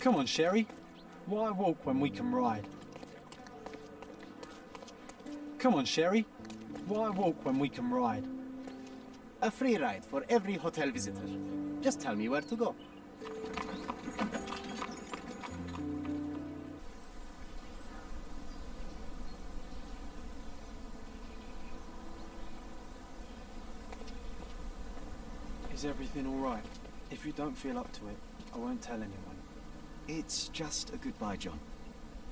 Come on, Sherry. Why walk when we can ride? Come on, Sherry. Why walk when we can ride? A free ride for every hotel visitor. Just tell me where to go. Is everything all right? If you don't feel up to it, I won't tell anyone. It's just a goodbye, John.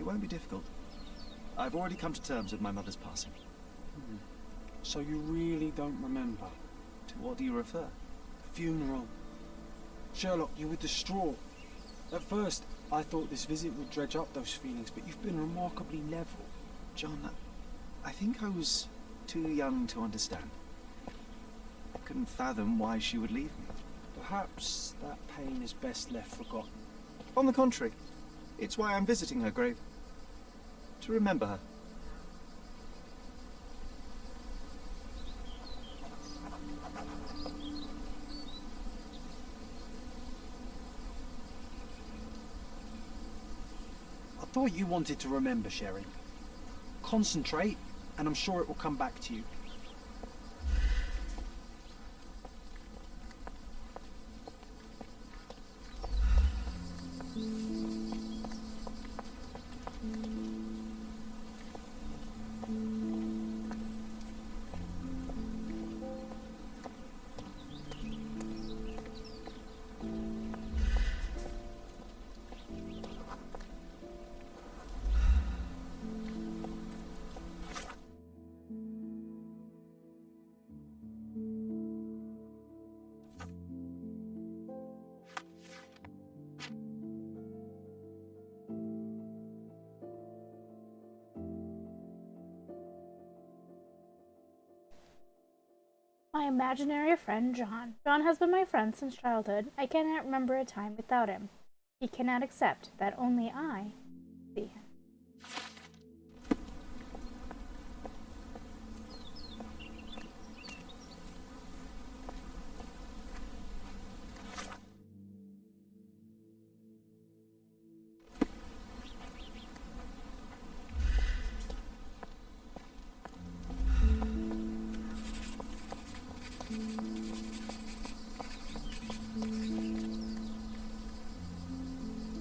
It won't be difficult. I've already come to terms with my mother's passing. So you really don't remember? To what do you refer? Funeral. Sherlock, you were distraught. At first, I thought this visit would dredge up those feelings, but you've been remarkably level. John, I think I was too young to understand. I couldn't fathom why she would leave me. Perhaps that pain is best left forgotten. On the contrary, it's why I'm visiting her grave. To remember her. I thought you wanted to remember, Sherry. Concentrate, and I'm sure it will come back to you. My imaginary friend John. John has been my friend since childhood. I cannot remember a time without him. He cannot accept that only I see him.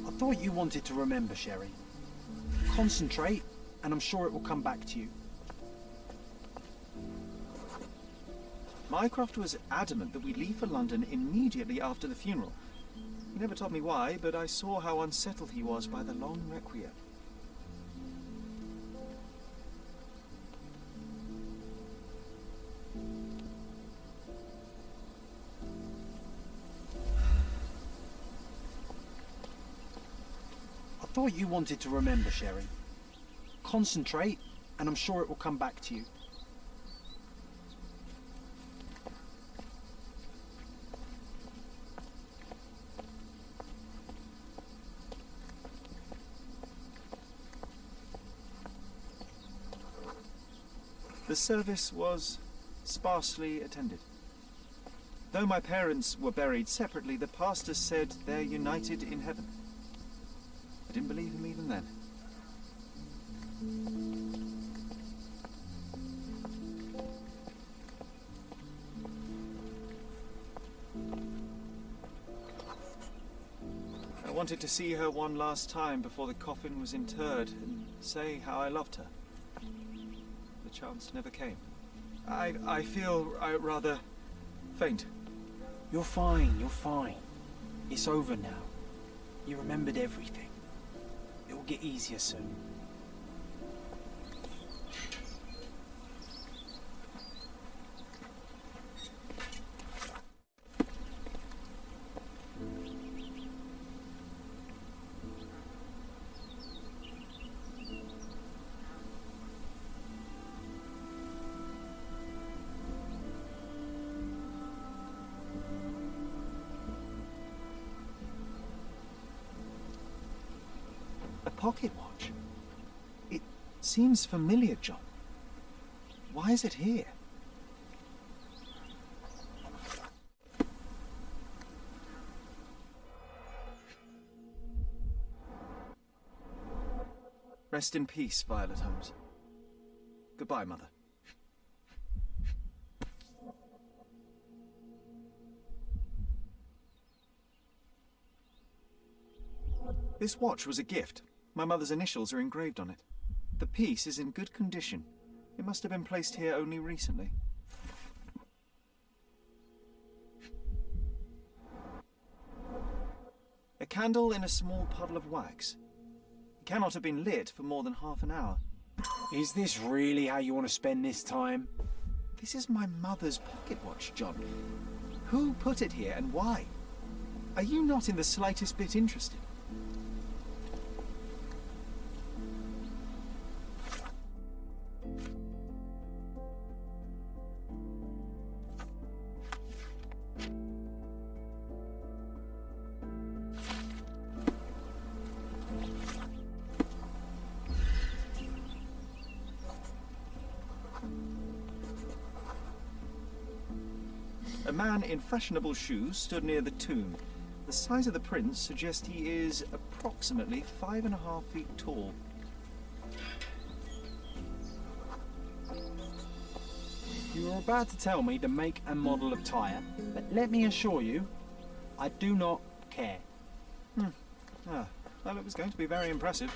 I thought you wanted to remember, Sherry. Concentrate, and I'm sure it will come back to you. Mycroft was adamant that we leave for London immediately after the funeral. He never told me why, but I saw how unsettled he was by the long requiem. I thought you wanted to remember, Sherry. Concentrate, and I'm sure it will come back to you. The service was sparsely attended. Though my parents were buried separately, the pastor said they're united in heaven. I didn't believe him even then. I wanted to see her one last time before the coffin was interred and say how I loved her. The chance never came. I feel rather faint. You're fine, you're fine. It's over now. You remembered everything. It will get easier soon. A pocket watch? It seems familiar, John. Why is it here? Rest in peace, Violet Holmes. Goodbye, Mother. This watch was a gift. My mother's initials are engraved on it. The piece is in good condition. It must have been placed here only recently. A candle in a small puddle of wax. It cannot have been lit for more than half an hour. Is this really how you want to spend this time? This is my mother's pocket watch, John. Who put it here and why? Are you not in the slightest bit interested? A man in fashionable shoes stood near the tomb. The size of the prince suggests he is approximately 5.5 feet tall. You were about to tell me the make and model of tyre, but let me assure you, I do not care. Well, it was going to be very impressive.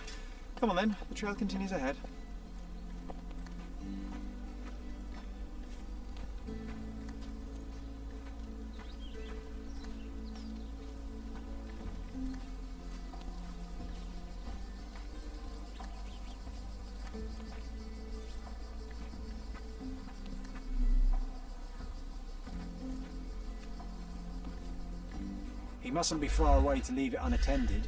Come on then, the trail continues ahead. He mustn't be far away to leave it unattended.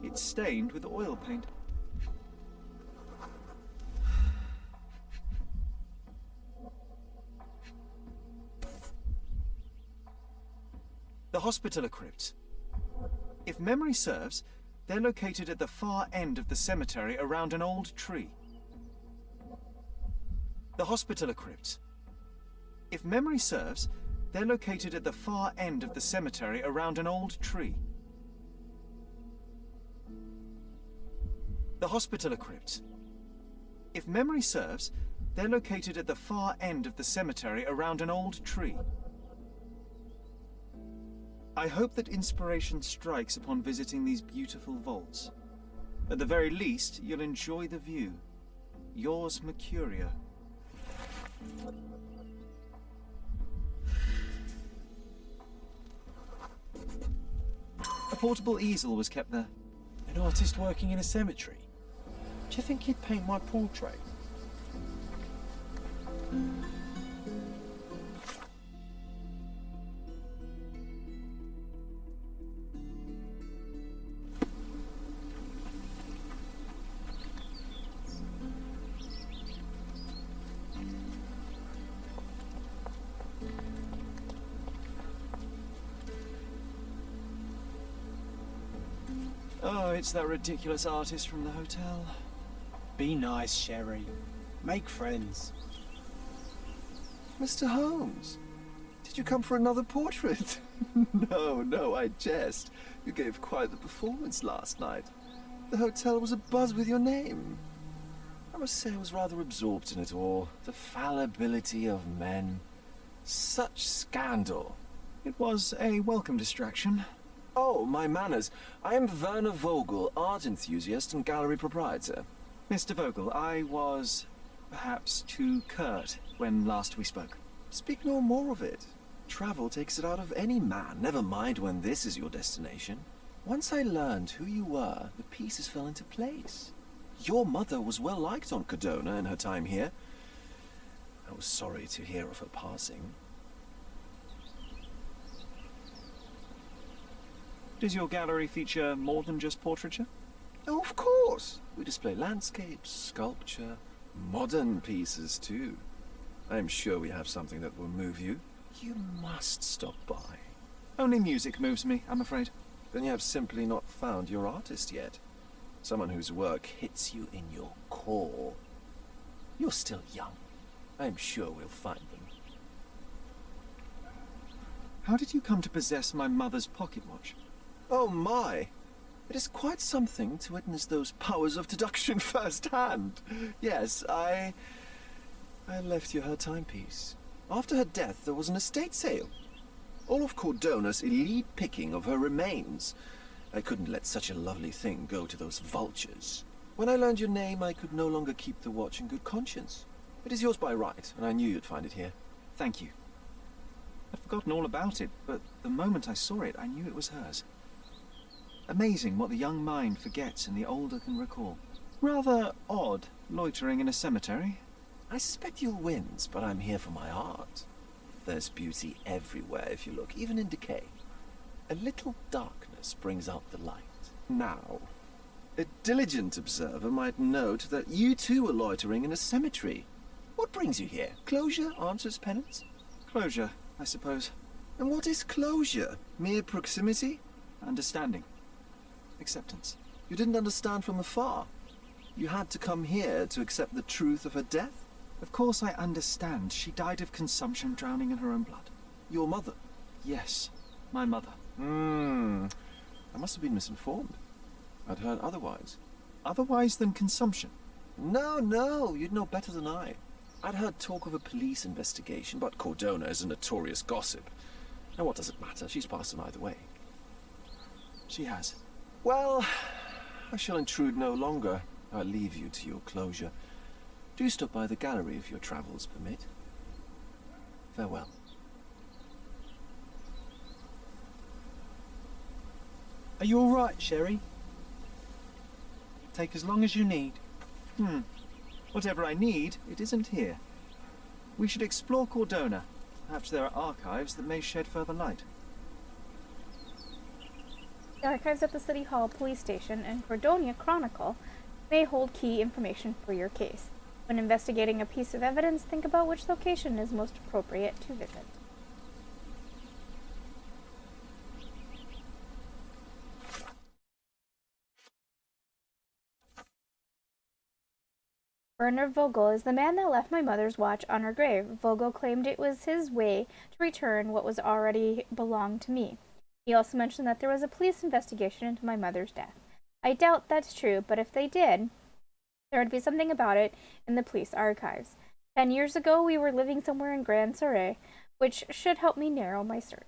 It's stained with oil paint. The Hospitaller crypts. If memory serves, they're located at the far end of the cemetery around an old tree. The Hospitaller crypts. If memory serves, they're located at the far end of the cemetery around an old tree. The Hospitaller crypts. If memory serves, they're located at the far end of the cemetery around an old tree. I hope that inspiration strikes upon visiting these beautiful vaults. At the very least, you'll enjoy the view. Yours, Mercurio. A portable easel was kept there. An artist working in a cemetery? Do you think he'd paint my portrait? Oh, it's that ridiculous artist from the hotel. Be nice, Sherry. Make friends. Mr. Holmes, did you come for another portrait? No, I jest. You gave quite the performance last night. The hotel was abuzz with your name. I must say I was rather absorbed in it all. The fallibility of men. Such scandal. It was a welcome distraction. Oh, my manners. I am Werner Vogel, art enthusiast and gallery proprietor. Mr. Vogel, I was perhaps too curt when last we spoke. Speak no more of it. Travel takes it out of any man, never mind when this is your destination. Once I learned who you were, the pieces fell into place. Your mother was well liked on Cadona in her time here. I was sorry to hear of her passing. Does your gallery feature more than just portraiture? Oh, of course. We display landscapes, sculpture, modern pieces too. I am sure we have something that will move you. You must stop by. Only music moves me, I'm afraid. Then you have simply not found your artist yet. Someone whose work hits you in your core. You're still young. I am sure we'll find them. How did you come to possess my mother's pocket watch? Oh my! It is quite something to witness those powers of deduction firsthand. Yes, I left you her timepiece. After her death, there was an estate sale. All of Cordona's elite picking of her remains. I couldn't let such a lovely thing go to those vultures. When I learned your name, I could no longer keep the watch in good conscience. It is yours by right, and I knew you'd find it here. Thank you. I'd forgotten all about it, but the moment I saw it, I knew it was hers. Amazing what the young mind forgets and the older can recall. Rather odd, loitering in a cemetery. I suspect you'll win, but I'm here for my art. There's beauty everywhere if you look, even in decay. A little darkness brings out the light. Now, a diligent observer might note that you too are loitering in a cemetery. What brings you here? Closure answers penance? Closure, I suppose. And what is closure? Mere proximity? Understanding. Acceptance. You didn't understand from afar. You had to come here to accept the truth of her death? Of course I understand. She died of consumption, drowning in her own blood. Your mother? Yes, my mother. I must have been misinformed. I'd heard otherwise. Otherwise than consumption? No, you'd know better than I. I'd heard talk of a police investigation, but Cordona is a notorious gossip. Now what does it matter? She's passed on either way. She has. Well, I shall intrude no longer. I'll leave you to your closure. Do stop by the gallery if your travels permit. Farewell. Are you all right, Sherry? Take as long as you need. Whatever I need, it isn't here. We should explore Cordona. Perhaps there are archives that may shed further light. The archives at the City Hall Police Station and Cordonia Chronicle may hold key information for your case. When investigating a piece of evidence, think about which location is most appropriate to visit. Werner Vogel is the man that left my mother's watch on her grave. Vogel claimed it was his way to return what was already belonged to me. He also mentioned that there was a police investigation into my mother's death. I doubt that's true, but if they did, there would be something about it in the police archives. 10 years ago, we were living somewhere in Grand Surrey, which should help me narrow my search.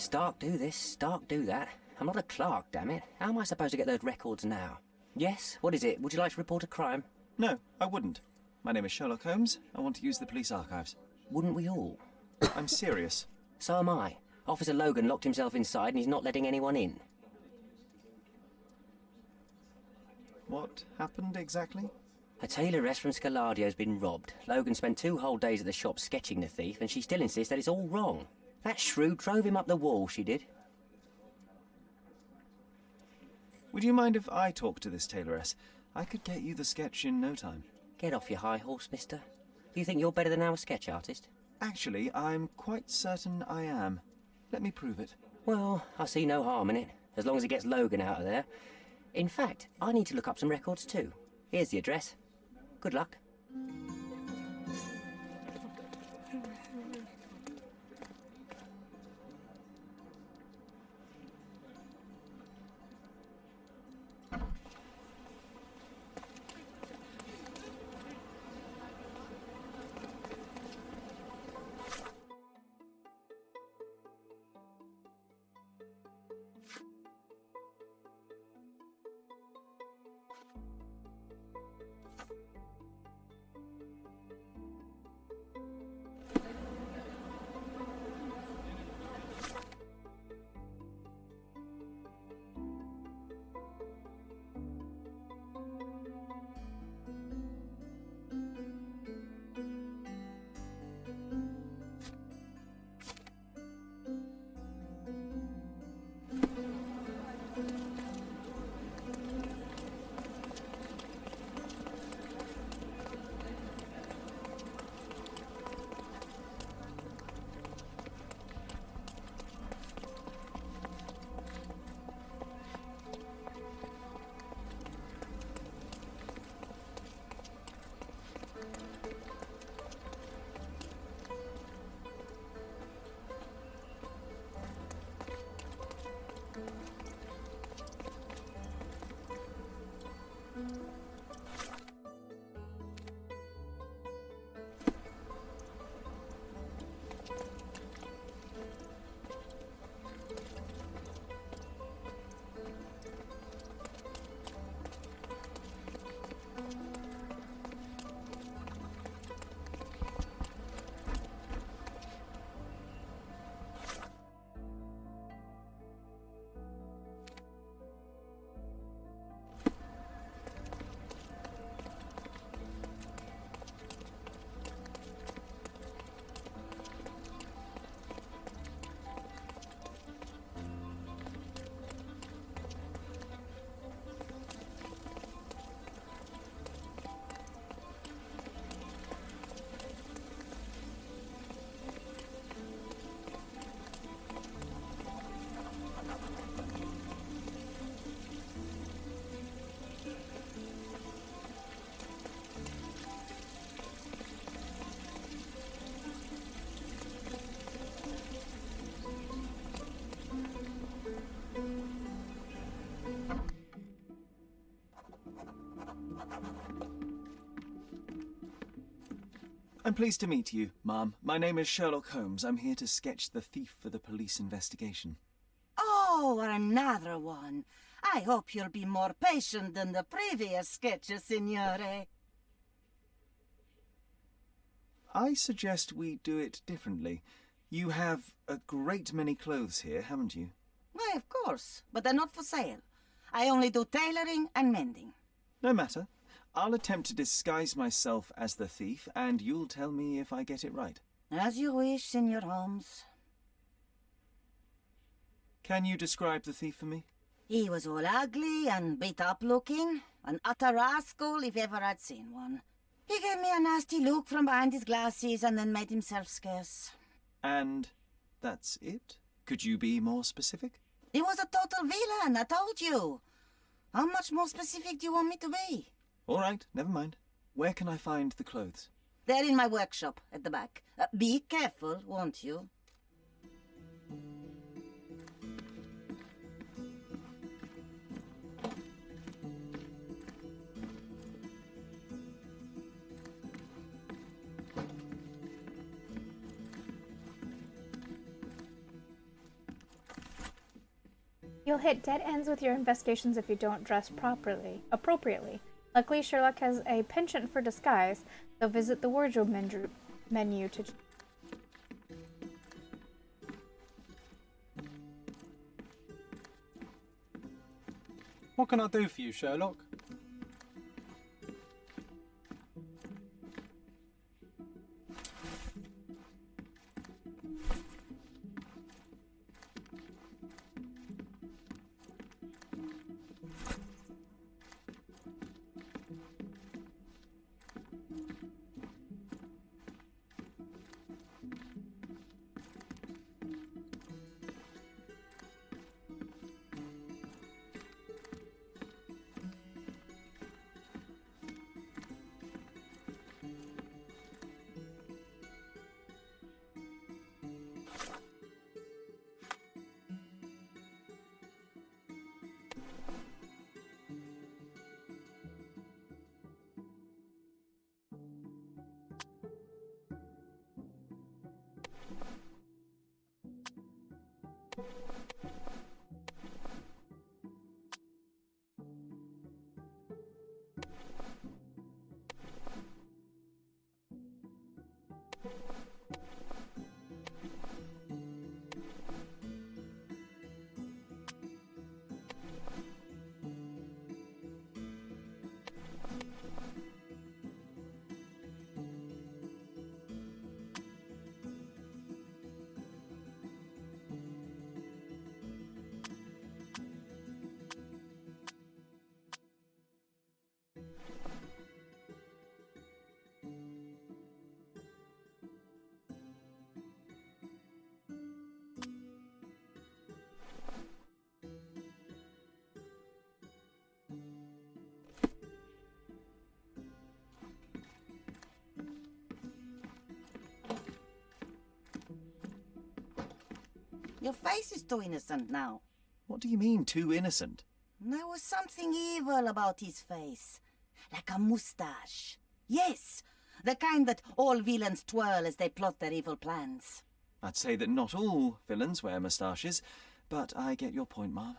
Stark do this, Stark do that. I'm not a clerk, damn it. How am I supposed to get those records now? Yes? What is it? Would you like to report a crime? No, I wouldn't. My name is Sherlock Holmes. I want to use the police archives. Wouldn't we all? I'm serious. So am I. Officer Logan locked himself inside and he's not letting anyone in. What happened exactly? A tailoress from Scaladio's been robbed. Logan spent 2 whole days at the shop sketching the thief, and she still insists that it's all wrong. That shrew drove him up the wall, she did. Would you mind if I talk to this tailoress? I could get you the sketch in no time. Get off your high horse, mister. You think you're better than our sketch artist? Actually, I'm quite certain I am. Let me prove it. Well, I see no harm in it, as long as it gets Logan out of there. In fact, I need to look up some records too. Here's the address. Good luck. I'm pleased to meet you, Ma'am. My name is Sherlock Holmes. I'm here to sketch the thief for the police investigation. Oh, another one. I hope you'll be more patient than the previous sketches, Signore. I suggest we do it differently. You have a great many clothes here, haven't you? Why, of course, but they're not for sale. I only do tailoring and mending. No matter. I'll attempt to disguise myself as the thief, and you'll tell me if I get it right. As you wish, Signor Holmes. Can you describe the thief for me? He was all ugly and beat-up looking, an utter rascal if ever I'd seen one. He gave me a nasty look from behind his glasses and then made himself scarce. And that's it? Could you be more specific? He was a total villain, I told you. How much more specific do you want me to be? All right, never mind. Where can I find the clothes? They're in my workshop at the back. Be careful, won't you? You'll hit dead ends with your investigations if you don't dress appropriately. Luckily, Sherlock has a penchant for disguise, so visit the wardrobe menu to... What can I do for you, Sherlock? Your face is too innocent now. What do you mean, too innocent? There was something evil about his face. Like a moustache. Yes, the kind that all villains twirl as they plot their evil plans. I'd say that not all villains wear moustaches, but I get your point, Mom.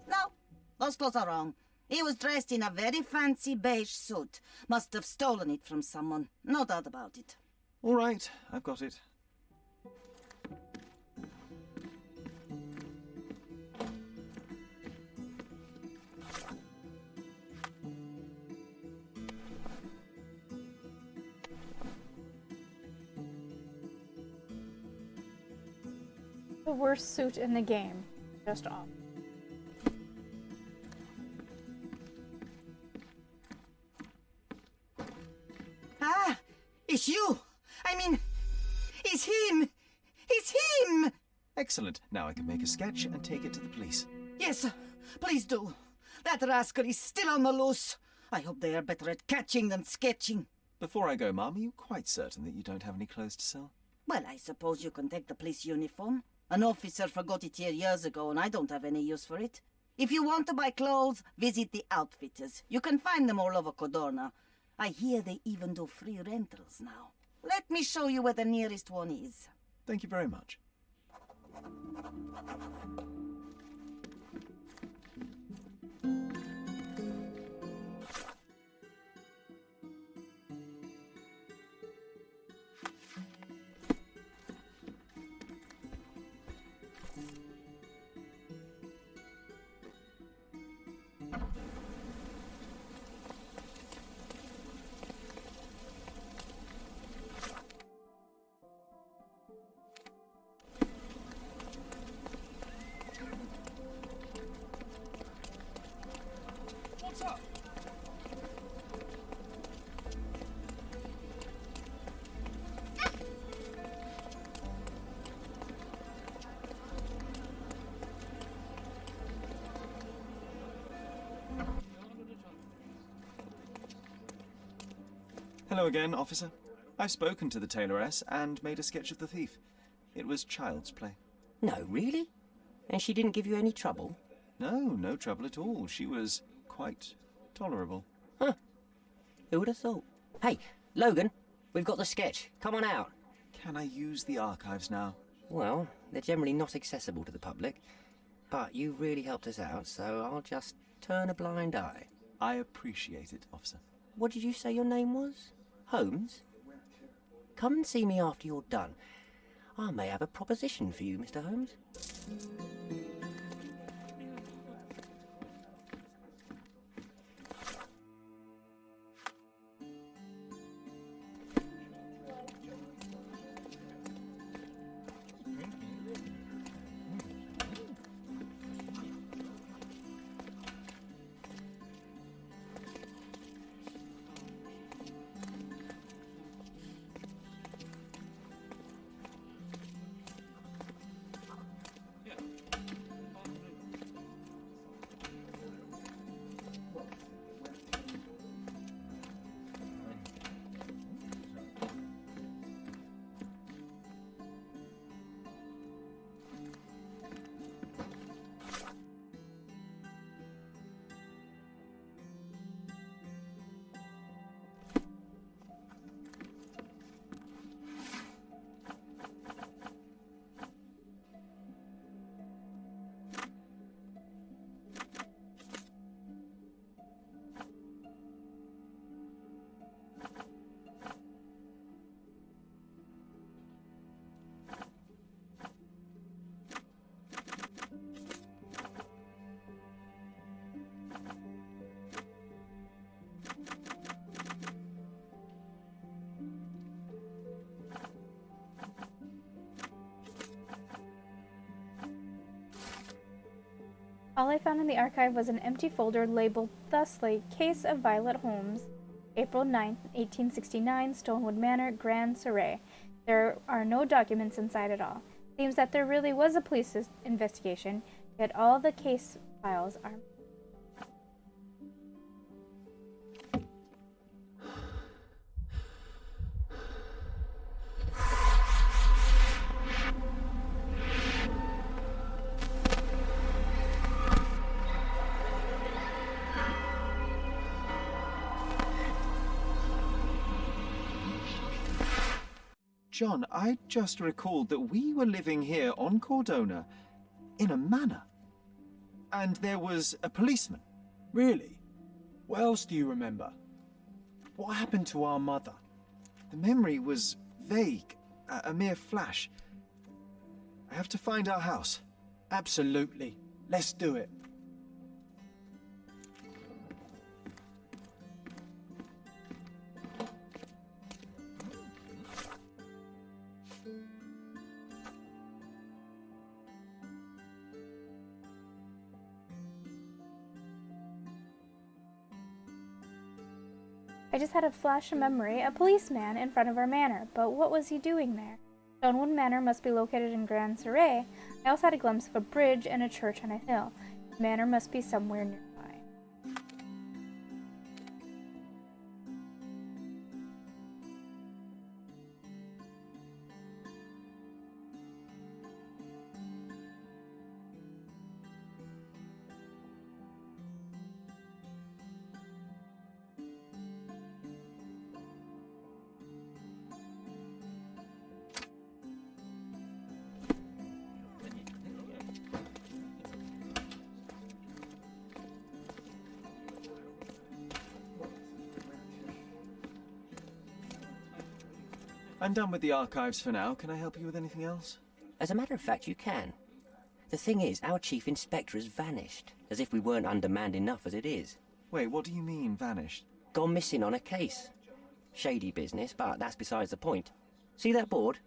No, those clothes are wrong. He was dressed in a very fancy beige suit. Must have stolen it from someone. No doubt about it. All right, I've got it. The worst suit in the game. Just off. Ah, it's you. I mean, it's him. It's him. Excellent. Now I can make a sketch and take it to the police. Yes, please do. That rascal is still on the loose. I hope they are better at catching than sketching. Before I go, Mom, are you quite certain that you don't have any clothes to sell? Well, I suppose you can take the police uniform. An officer forgot it here years ago, and I don't have any use for it. If you want to buy clothes, visit the outfitters. You can find them all over Codorna. I hear they even do free rentals now. Let me show you where the nearest one is. Thank you very much. Hello again, officer. I've spoken to the tailoress and made a sketch of the thief. It was child's play. No, really? And she didn't give you any trouble? No trouble at all. She was quite tolerable. Huh. Who would have thought? Hey, Logan, we've got the sketch. Come on out. Can I use the archives now? Well, they're generally not accessible to the public, but you really helped us out, so I'll just turn a blind eye. I appreciate it, officer. What did you say your name was? Holmes? Come and see me after you're done. I may have a proposition for you, Mr. Holmes. All I found in the archive was an empty folder labeled thusly, Case of Violet Holmes, April 9th, 1869, Stonewood Manor, Grand Surrey. There are no documents inside at all. Seems that there really was a police investigation, yet all the case files are... John, I just recalled that we were living here on Cordona in a manor. And there was a policeman. Really? What else do you remember? What happened to our mother? The memory was vague, a mere flash. I have to find our house. Absolutely. Let's do it. I just had a flash of memory, a policeman in front of our manor, but what was he doing there? Stonewood Manor must be located in Grand Surrey. I also had a glimpse of a bridge and a church on a hill. The manor must be somewhere nearby. I'm done with the archives for now. Can I help you with anything else? As a matter of fact, you can. The thing is, our chief inspector has vanished, as if we weren't undermanned enough as it is. Wait, what do you mean, vanished? Gone missing on a case. Shady business, but that's besides the point. See that board?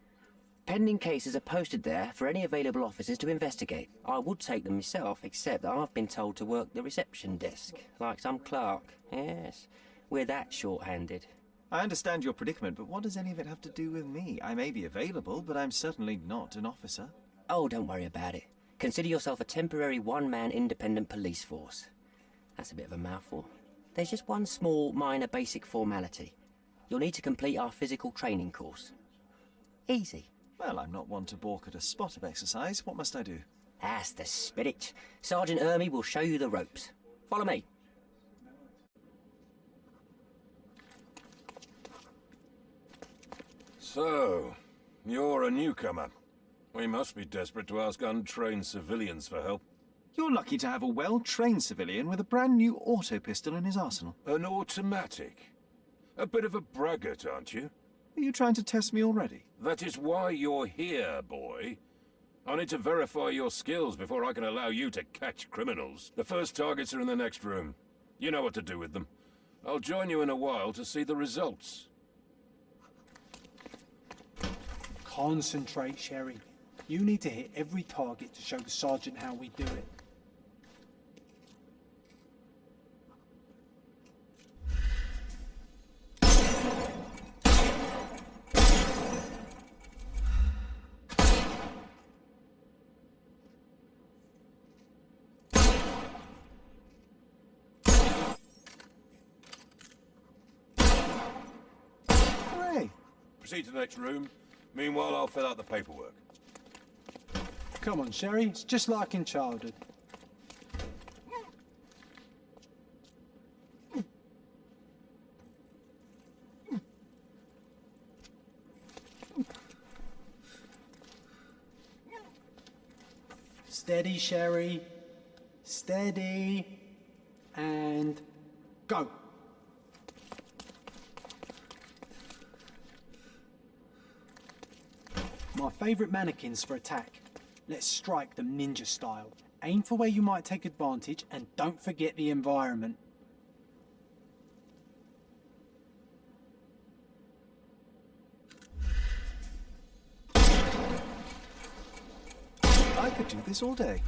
Pending cases are posted there for any available officers to investigate. I would take them myself, except that I've been told to work the reception desk, like some clerk. Yes, we're that short-handed. I understand your predicament, but what does any of it have to do with me? I may be available, but I'm certainly not an officer. Oh, don't worry about it. Consider yourself a temporary one-man independent police force. That's a bit of a mouthful. There's just one small, minor, basic formality. You'll need to complete our physical training course. Easy. Well, I'm not one to balk at a spot of exercise. What must I do? That's the spirit. Sergeant Ermy will show you the ropes. Follow me. So, you're a newcomer. We must be desperate to ask untrained civilians for help. You're lucky to have a well-trained civilian with a brand new auto pistol in his arsenal. An automatic. A bit of a braggart, aren't you? Are you trying to test me already? That is why you're here, boy. I need to verify your skills before I can allow you to catch criminals. The first targets are in the next room. You know what to do with them. I'll join you in a while to see the results. Concentrate, Sherry. You need to hit every target to show the sergeant how we do it. Hooray! Proceed to the next room. Meanwhile, I'll fill out the paperwork. Come on, Sherry. It's just like in childhood. Steady, Sherry. Steady. And go. My favourite mannequins for attack. Let's strike them ninja style. Aim for where you might take advantage and don't forget the environment. I could do this all day.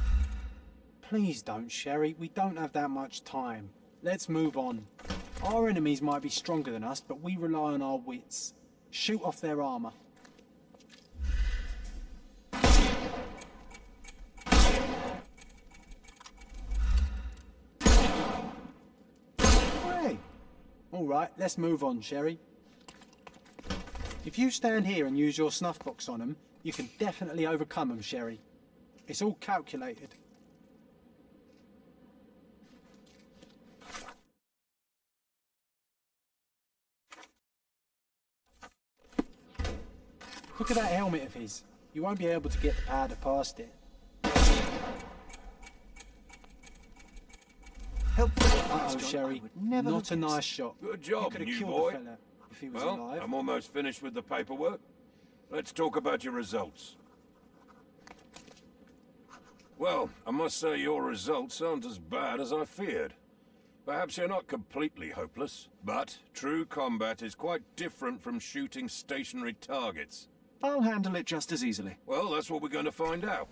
Please don't, Sherry. We don't have that much time. Let's move on. Our enemies might be stronger than us, but we rely on our wits. Shoot off their armour. Hooray! All right, let's move on, Sherry. If you stand here and use your snuff box on them, you can definitely overcome them, Sherry. It's all calculated. Look at that helmet of his. You won't be able to get the powder past it. Helpful. Uh-oh, Sherry. Never Not a nice shot. Good You job, could have new killed boy. the fella if he was Well, alive. I'm almost finished with the paperwork. Let's talk about your results. Well, I must say your results aren't as bad as I feared. Perhaps you're not completely hopeless, but true combat is quite different from shooting stationary targets. I'll handle it just as easily. Well, that's what we're going to find out.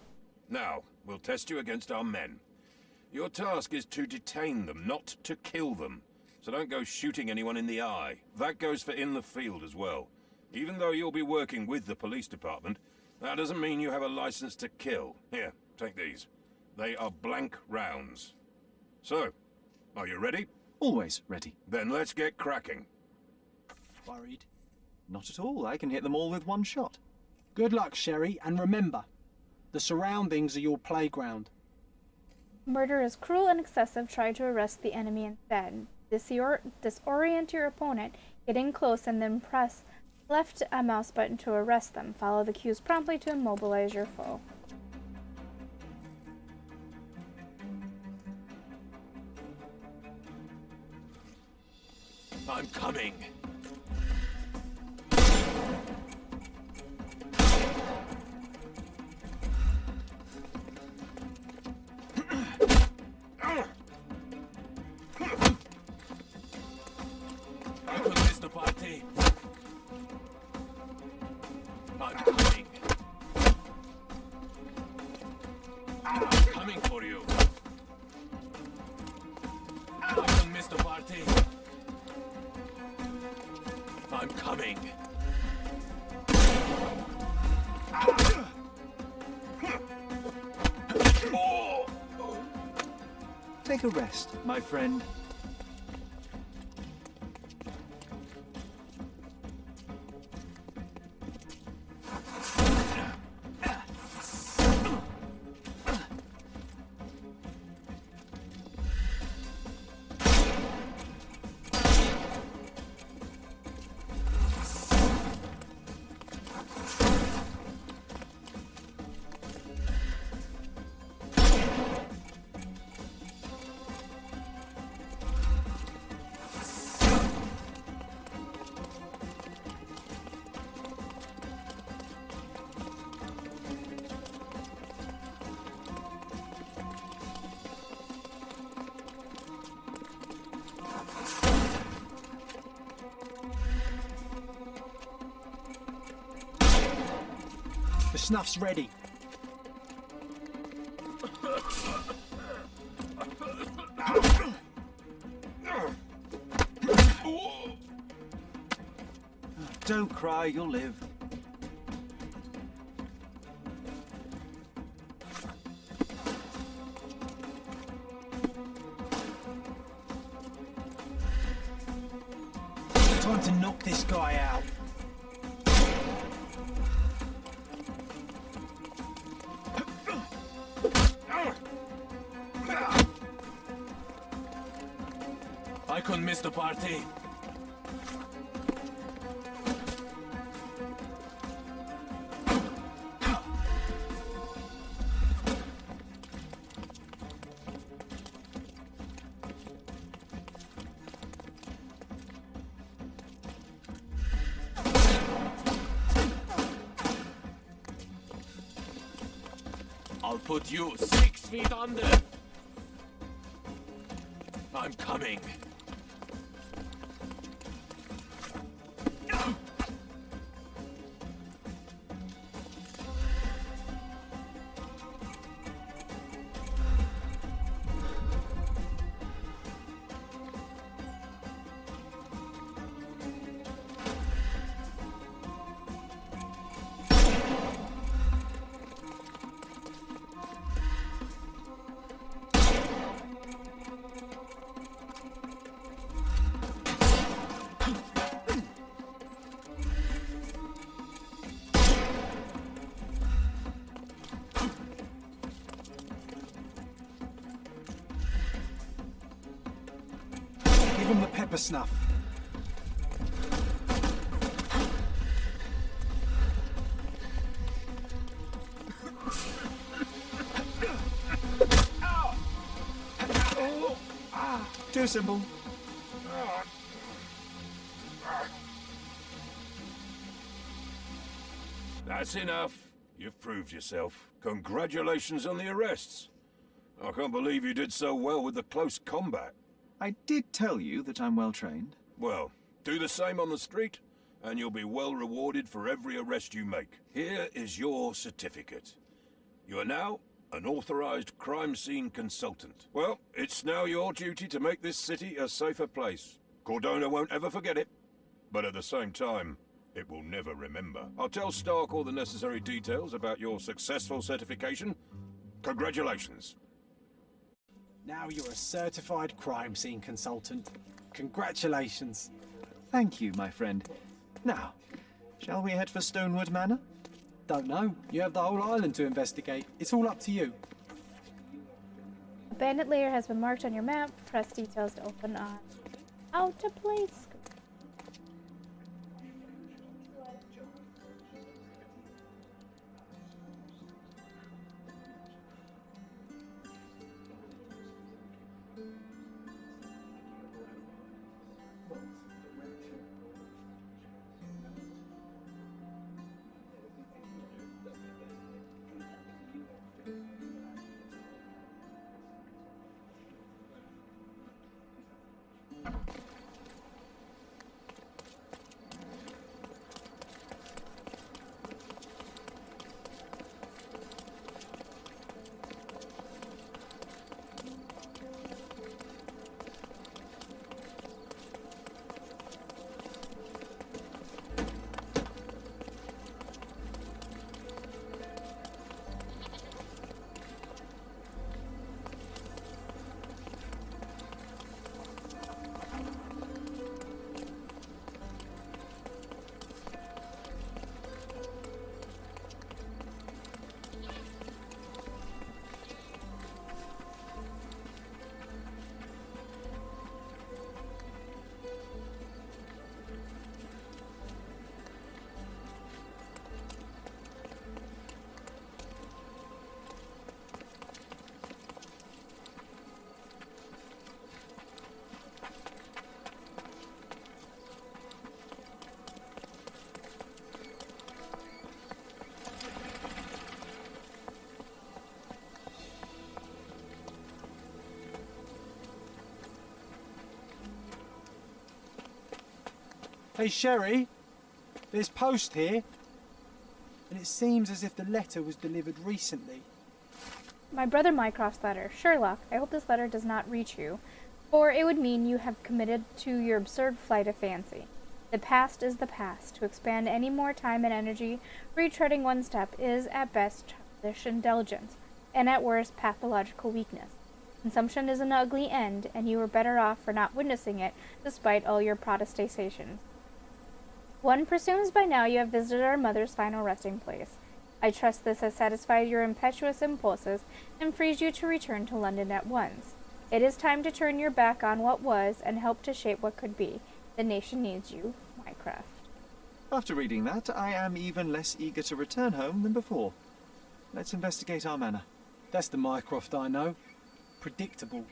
Now, we'll test you against our men. Your task is to detain them, not to kill them. So don't go shooting anyone in the eye. That goes for in the field as well. Even though you'll be working with the police department, that doesn't mean you have a license to kill. Here, take these. They are blank rounds. So, are you ready? Always ready. Then let's get cracking. Worried. Not at all. I can hit them all with one shot. Good luck, Sherry, and remember, the surroundings are your playground. Murder is cruel and excessive. Try to arrest the enemy instead. Disorient your opponent. Get in close and then press left mouse button to arrest them. Follow the cues promptly to immobilize your foe. I'm coming. I could miss the party. I'm coming. I'm coming for you. I can miss the party. I'm coming. Take a rest, my friend. The snuff's ready. Don't cry, you'll live. Time to knock this guy out. I couldn't miss the party. I'll put you 6 feet under. I'm coming. Give him the pepper snuff. Too simple. That's enough. You've proved yourself. Congratulations on the arrests. I can't believe you did so well with the close combat. I did tell you that I'm well trained. Well, do the same on the street, and you'll be well rewarded for every arrest you make. Here is your certificate. You are now an authorized crime scene consultant. Well, it's now your duty to make this city a safer place. Cordona won't ever forget it, but at the same time, it will never remember. I'll tell Stark all the necessary details about your successful certification. Congratulations. Now you're a certified crime scene consultant. Congratulations. Thank you, my friend. Now, shall we head for Stonewood Manor? Don't know. You have the whole island to investigate. It's all up to you. A bandit layer has been marked on your map. Press details to open on how to place. Hey, Sherry. There's post here. but it seems as if the letter was delivered recently. My brother Mycroft's letter. Sherlock, I hope this letter does not reach you, for it would mean you have committed to your absurd flight of fancy. The past is the past. To expend any more time and energy retreading one step is at best childish indulgence, and at worst pathological weakness. Consumption is an ugly end, and you were better off for not witnessing it, despite all your protestations. One presumes by now you have visited our mother's final resting place. I trust this has satisfied your impetuous impulses and frees you to return to London at once. It is time to turn your back on what was and help to shape what could be. The nation needs you, Mycroft. After reading that, I am even less eager to return home than before. Let's investigate our manor. That's the Mycroft I know. Predictable.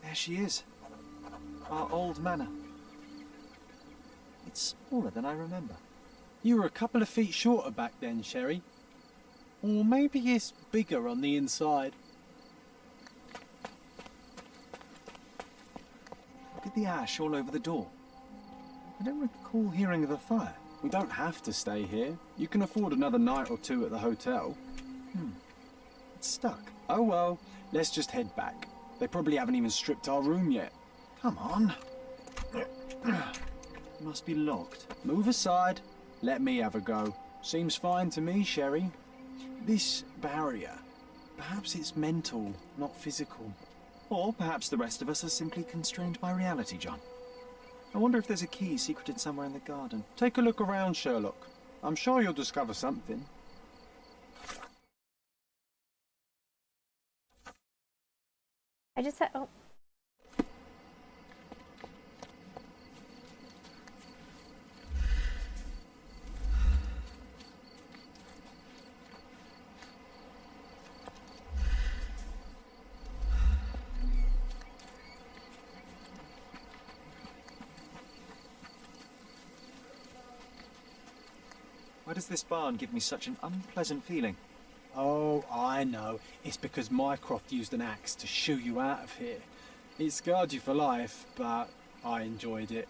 There she is. Our old manor. It's smaller than I remember. You were a couple of feet shorter back then, Sherry. Or maybe it's bigger on the inside. Look at the ash all over the door. I don't recall hearing of a fire. We don't have to stay here. You can afford another night or two at the hotel. It's stuck. Oh well, let's just head back. They probably haven't even stripped our room yet. Come on. Must be locked. Move aside. Let me have a go. Seems fine to me, Sherry. This barrier, perhaps it's mental, not physical. Or perhaps the rest of us are simply constrained by reality, John. I wonder if there's a key secreted somewhere in the garden. Take a look around, Sherlock. I'm sure you'll discover something. I just said, oh. Why does this barn give me such an unpleasant feeling? Oh, I know. It's because Mycroft used an axe to shoo you out of here. It scarred you for life, but I enjoyed it.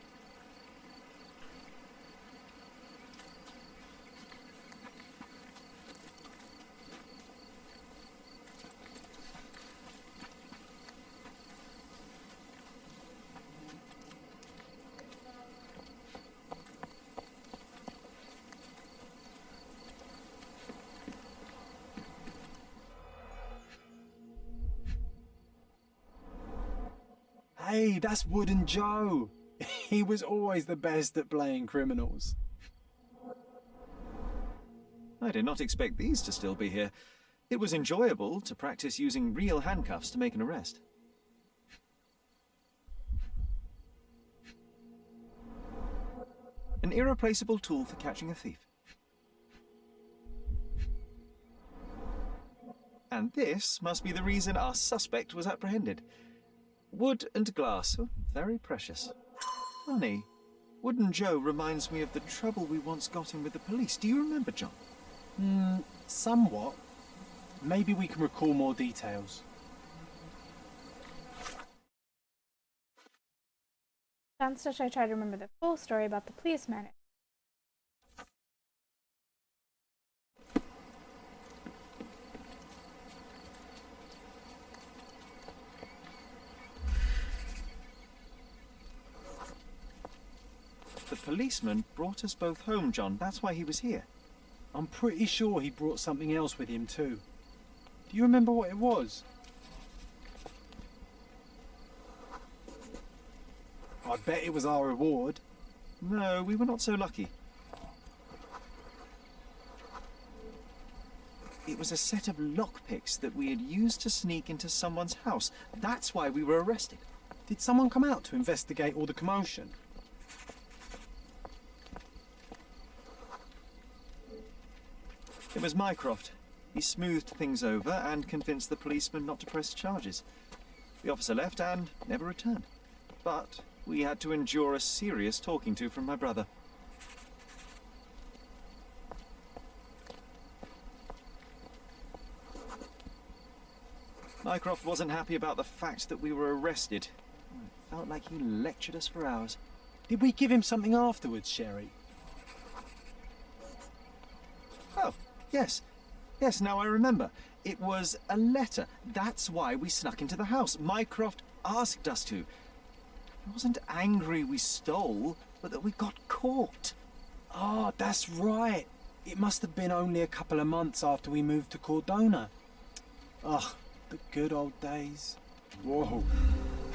Hey, that's Wooden Joe. He was always the best at playing criminals. I did not expect these to still be here. It was enjoyable to practice using real handcuffs to make an arrest. An irreplaceable tool for catching a thief. And this must be the reason our suspect was apprehended. Wood and glass, oh, very precious. Funny, Wooden Joe reminds me of the trouble we once got in with the police. Do you remember, John? Somewhat. Maybe we can recall more details. Sounds such I try to remember the full story about the policeman. The policeman brought us both home, John. That's why he was here. I'm pretty sure he brought something else with him too. Do you remember what it was? I bet it was our reward. No, we were not so lucky. It was a set of lockpicks that we had used to sneak into someone's house. That's why we were arrested. Did someone come out to investigate all the commotion? It was Mycroft. He smoothed things over and convinced the policeman not to press charges. The officer left and never returned. But we had to endure a serious talking to from my brother. Mycroft wasn't happy about the fact that we were arrested. It felt like he lectured us for hours. Did we give him something afterwards, Sherry? Oh, yes. Yes, now I remember. It was a letter. That's why we snuck into the house. Mycroft asked us to. He wasn't angry we stole, but that we got caught. Oh, that's right. It must have been only a couple of months after we moved to Cordona. Ugh, the good old days. Whoa.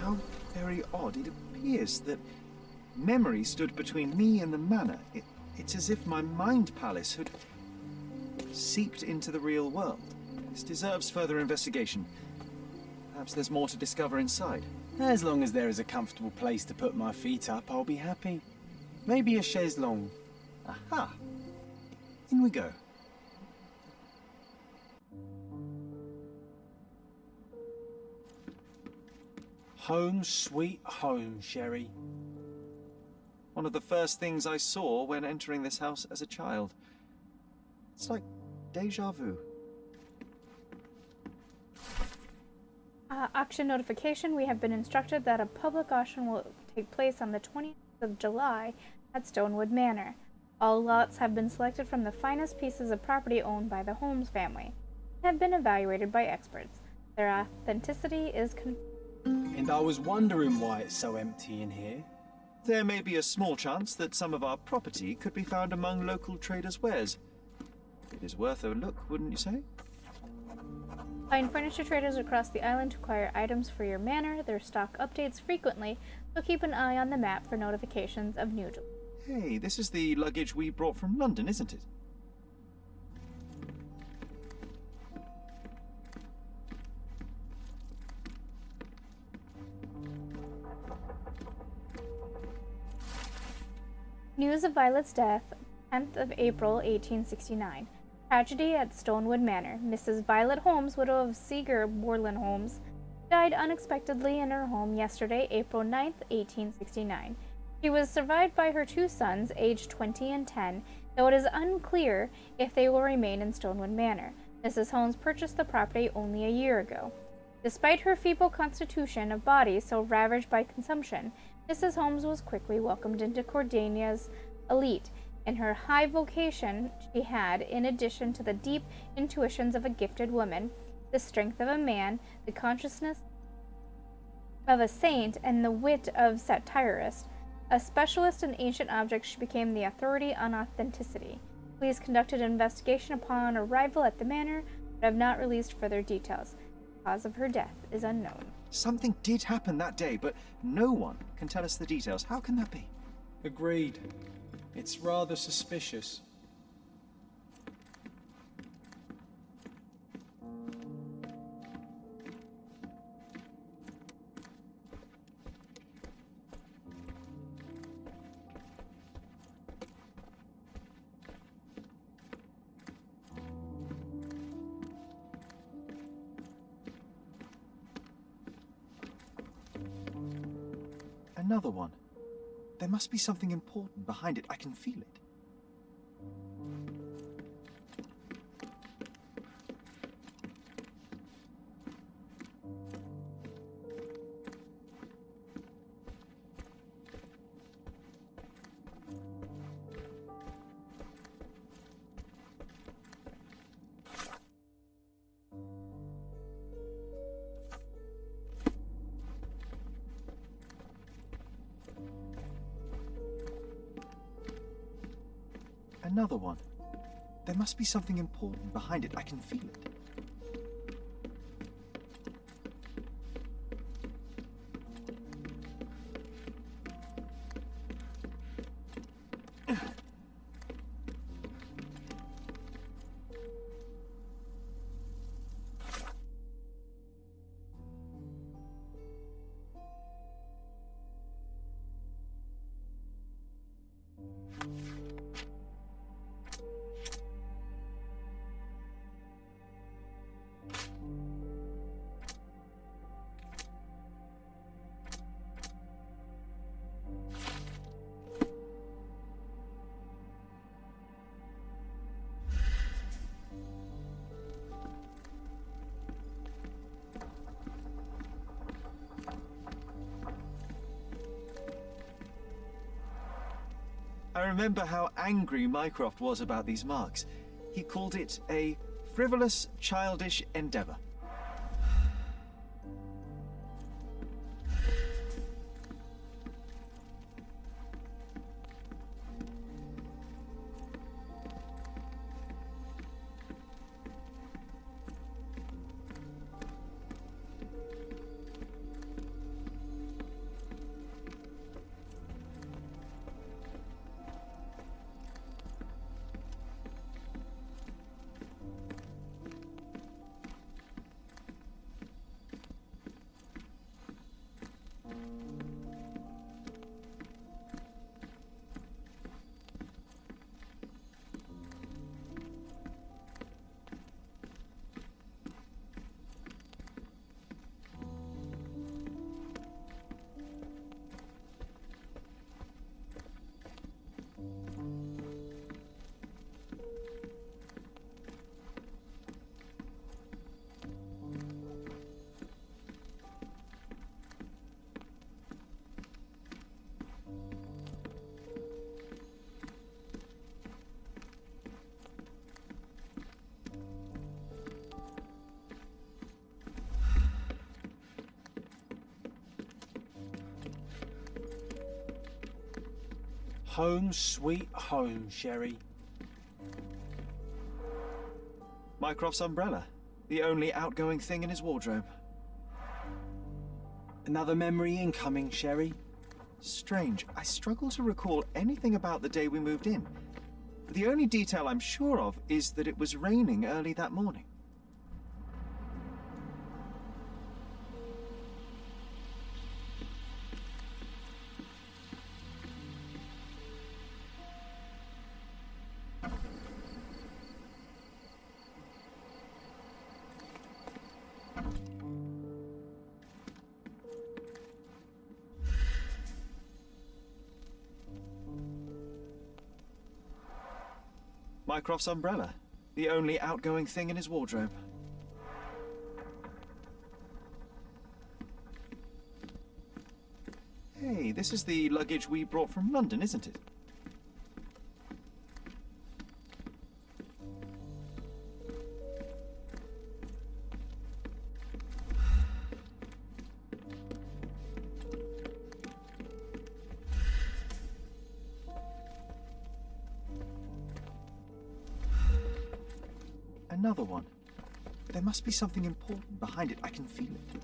How very odd. It appears that memory stood between me and the manor. It's as if my mind palace had seeped into the real world. This deserves further investigation. Perhaps there's more to discover inside. As long as there is a comfortable place to put my feet up, I'll be happy. Maybe a chaise longue. Aha! In we go. Home sweet home, Sherry. One of the first things I saw when entering this house as a child. It's like deja vu. Auction notification. We have been instructed that a public auction will take place on the 20th of July at Stonewood Manor. All lots have been selected from the finest pieces of property owned by the Holmes family and have been evaluated by experts. Their authenticity is confirmed. And I was wondering why it's so empty in here. There may be a small chance that some of our property could be found among local traders' wares. It is worth a look, wouldn't you say? Find furniture traders across the island to acquire items for your manor. Their stock updates frequently, so keep an eye on the map for notifications of new deliveries. Hey, this is the luggage we brought from London, isn't it? News of Violet's death, 10th of April, 1869. Tragedy at Stonewood Manor. Mrs. Violet Holmes, widow of Seeger Borland Holmes, died unexpectedly in her home yesterday, April 9th, 1869. She was survived by her two sons, aged 20 and 10, though it is unclear if they will remain in Stonewood Manor. Mrs. Holmes purchased the property only a year ago. Despite her feeble constitution of body so ravaged by consumption, Mrs. Holmes was quickly welcomed into Cordania's elite. In her high vocation, she had, in addition to the deep intuitions of a gifted woman, the strength of a man, the consciousness of a saint, and the wit of satirist. A specialist in ancient objects, she became the authority on authenticity. Police conducted an investigation upon arrival at the manor, but have not released further details. The cause of her death is unknown. Something did happen that day, but no one can tell us the details. How can that be? Agreed. It's rather suspicious. Another one. There must be something important behind it. I can feel it. Another one. There must be something important behind it. I can feel it. I remember how angry Mycroft was about these marks. He called it a frivolous, childish endeavor. Home sweet home, Sherry. Mycroft's umbrella, the only outgoing thing in his wardrobe. Another memory incoming, Sherry. Strange, I struggle to recall anything about the day we moved in. The only detail I'm sure of is that it was raining early that morning. Mycroft's umbrella, the only outgoing thing in his wardrobe. Hey, this is the luggage we brought from London, isn't it? Another one. There must be something important behind it. I can feel it.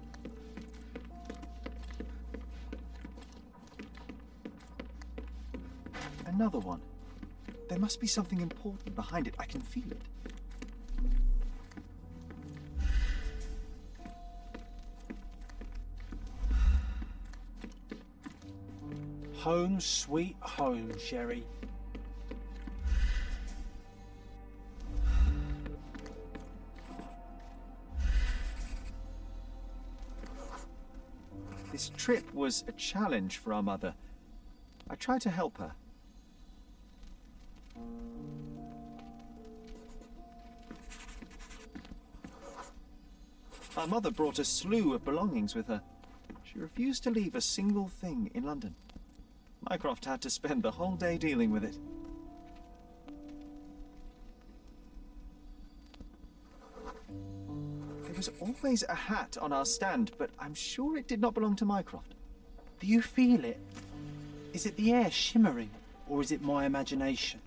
Another one. There must be something important behind it. I can feel it. Home sweet home, Sherry. This trip was a challenge for our mother. I tried to help her. Our mother brought a slew of belongings with her. She refused to leave a single thing in London. Mycroft had to spend the whole day dealing with it. There was always a hat on our stand, but I'm sure it did not belong to Mycroft. Do you feel it? Is it the air shimmering, or is it my imagination?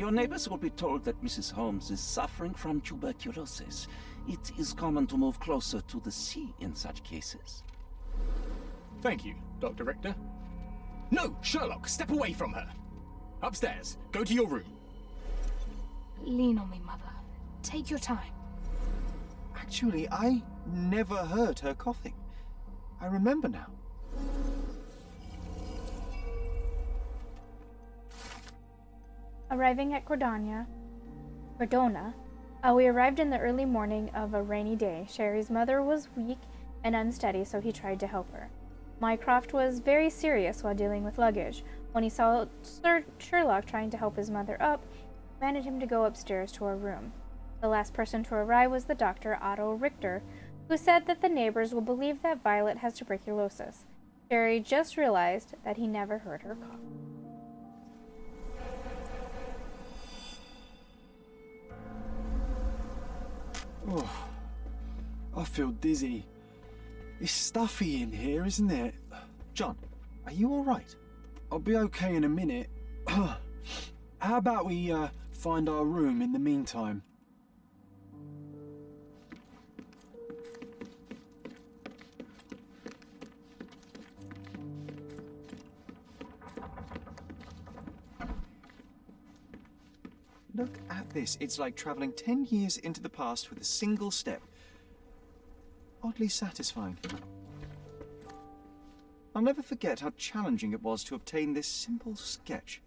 Your neighbors will be told that Mrs. Holmes is suffering from tuberculosis. It is common to move closer to the sea in such cases. Thank you, Dr. Richter. No, Sherlock, step away from her. Upstairs. Go to your room. Lean on me, Mother. Take your time. Actually, I never heard her coughing. I remember now. Arriving at Cordona, we arrived in the early morning of a rainy day. Sherry's mother was weak and unsteady, so he tried to help her. Mycroft was very serious while dealing with luggage. When he saw Sir Sherlock trying to help his mother up, he commanded him to go upstairs to her room. The last person to arrive was the doctor, Otto Richter, who said that the neighbors will believe that Violet has tuberculosis. Sherry just realized that he never heard her cough. Oh, I feel dizzy. It's stuffy in here, isn't it? John, are you all right? I'll be okay in a minute. How about we find our room in the meantime? Look at this. It's like traveling 10 years into the past with a single step. Oddly satisfying. I'll never forget how challenging it was to obtain this simple sketch.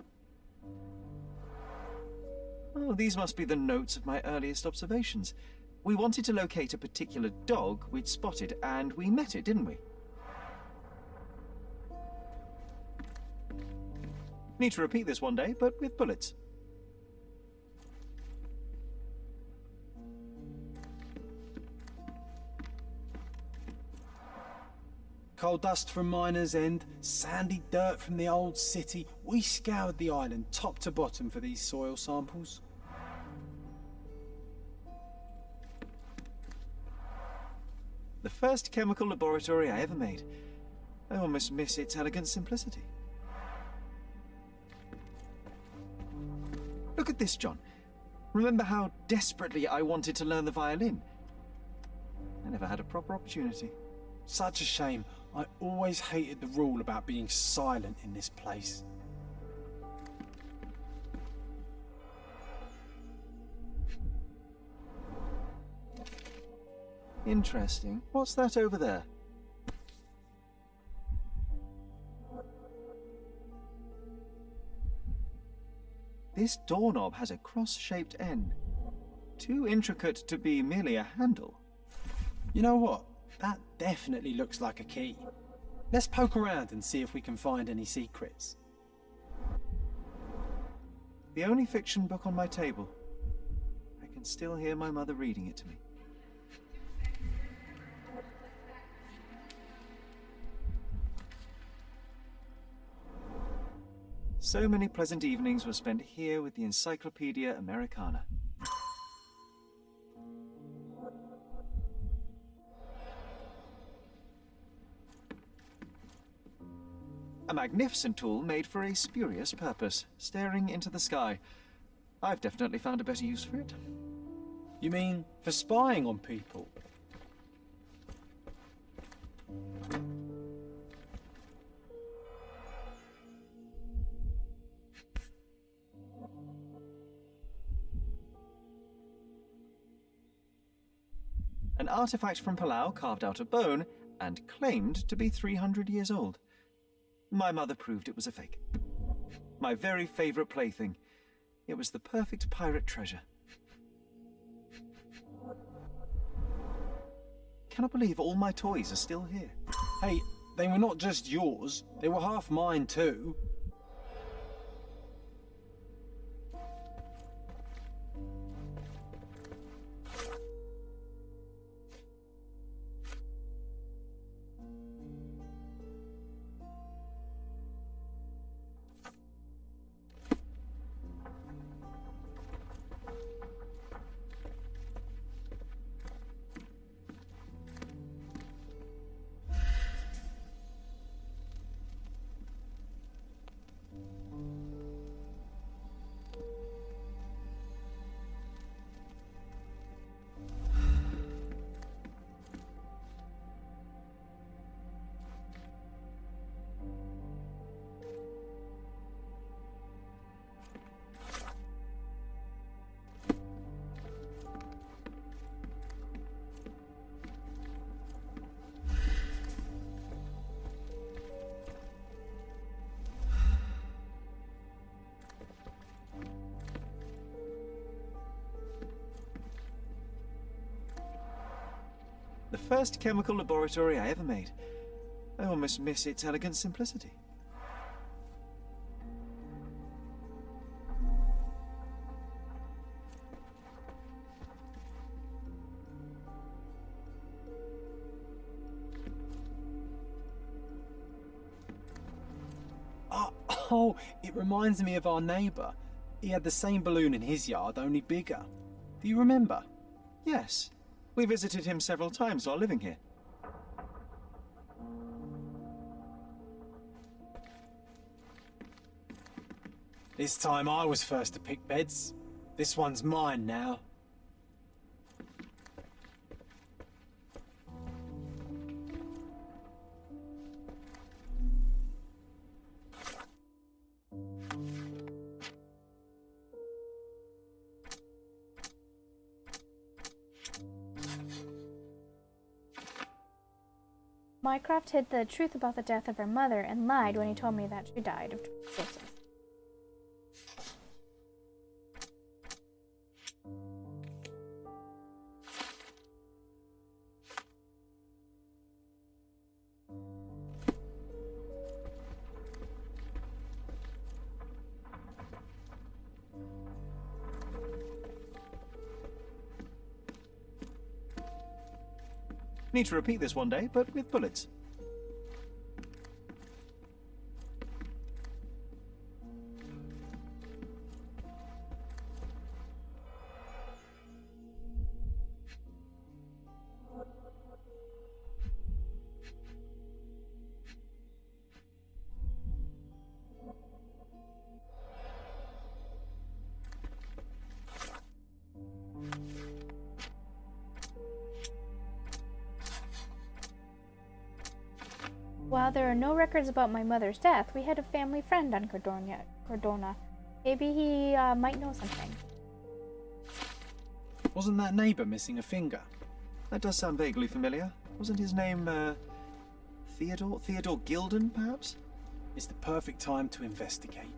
Oh, these must be the notes of my earliest observations. We wanted to locate a particular dog we'd spotted, and we met it, didn't we? Need to repeat this one day, but with bullets. Coal dust from Miner's End, sandy dirt from the old city. We scoured the island top to bottom for these soil samples. The first chemical laboratory I ever made. I almost miss its elegant simplicity. Look at this, John. Remember how desperately I wanted to learn the violin? I never had a proper opportunity. Such a shame. I always hated the rule about being silent in this place. Interesting. What's that over there? This doorknob has a cross-shaped end. Too intricate to be merely a handle. You know what? That definitely looks like a key. Let's poke around and see if we can find any secrets. The only fiction book on my table. I can still hear my mother reading it to me. So many pleasant evenings were spent here with the Encyclopedia Americana. A magnificent tool made for a spurious purpose, staring into the sky. I've definitely found a better use for it. You mean for spying on people? An artifact from Palau carved out of bone and claimed to be 300 years old. My mother proved it was a fake. My very favorite plaything. It was the perfect pirate treasure. Cannot believe all my toys are still here. Hey, they were not just yours, they were half mine too. The first chemical laboratory I ever made. I almost miss its elegant simplicity. Oh, it reminds me of our neighbour. He had the same balloon in his yard, only bigger. Do you remember? Yes. We visited him several times while living here. This time I was first to pick beds. This one's mine now. Mycroft hid the truth about the death of her mother and lied when he told me that she died of tuberculosis. Need to repeat this one day, but with bullets. While there are no records about my mother's death, we had a family friend on Cordona. Maybe he might know something. Wasn't that neighbour missing a finger? That does sound vaguely familiar. Wasn't his name, Theodore? Theodore Gilden, perhaps? It's the perfect time to investigate.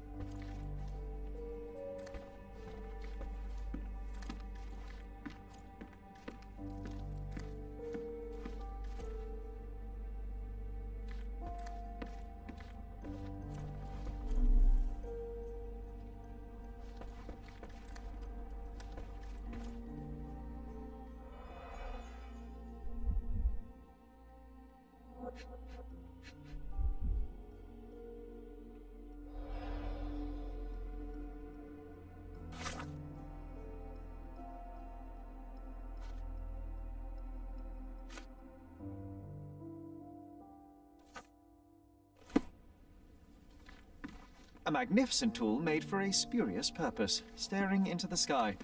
A magnificent tool made for a spurious purpose, staring into the sky.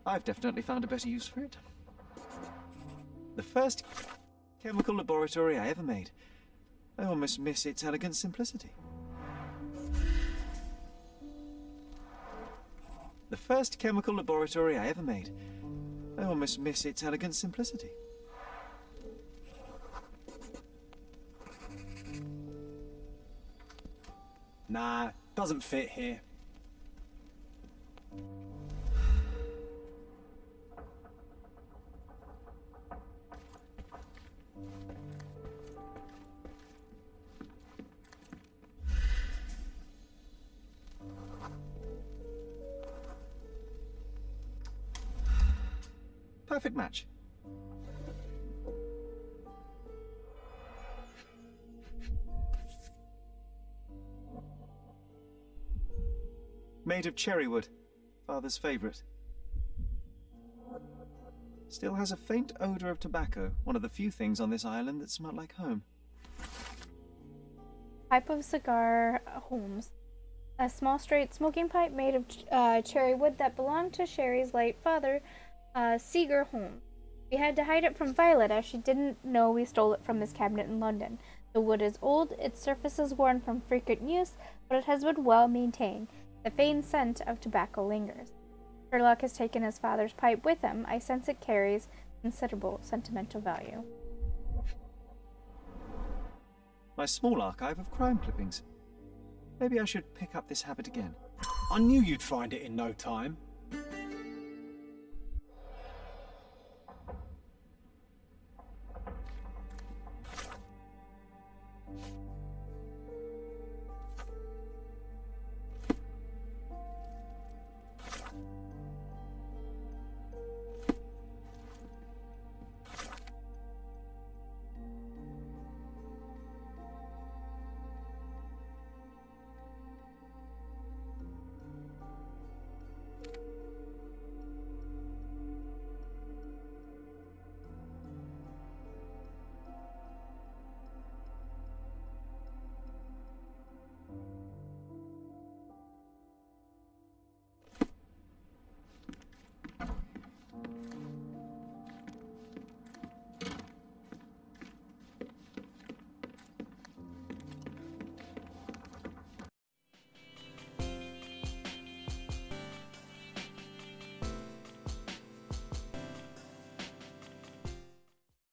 I've definitely found a better use for it. The first chemical laboratory I ever made. I almost miss its elegant simplicity. The first chemical laboratory I ever made. I almost miss its elegant simplicity. Nah, doesn't fit here. Perfect match. Made of cherry wood, Father's favourite. Still has a faint odour of tobacco, one of the few things on this island that smell like home. Pipe of cigar Holmes. A small straight smoking pipe made of cherry wood that belonged to Sherry's late father, Seeger Holmes. We had to hide it from Violet as she didn't know we stole it from his cabinet in London. The wood is old, its surface is worn from frequent use, but it has been well maintained. The faint scent of tobacco lingers. Sherlock has taken his father's pipe with him. I sense it carries considerable sentimental value. My small archive of crime clippings. Maybe I should pick up this habit again. I knew you'd find it in no time.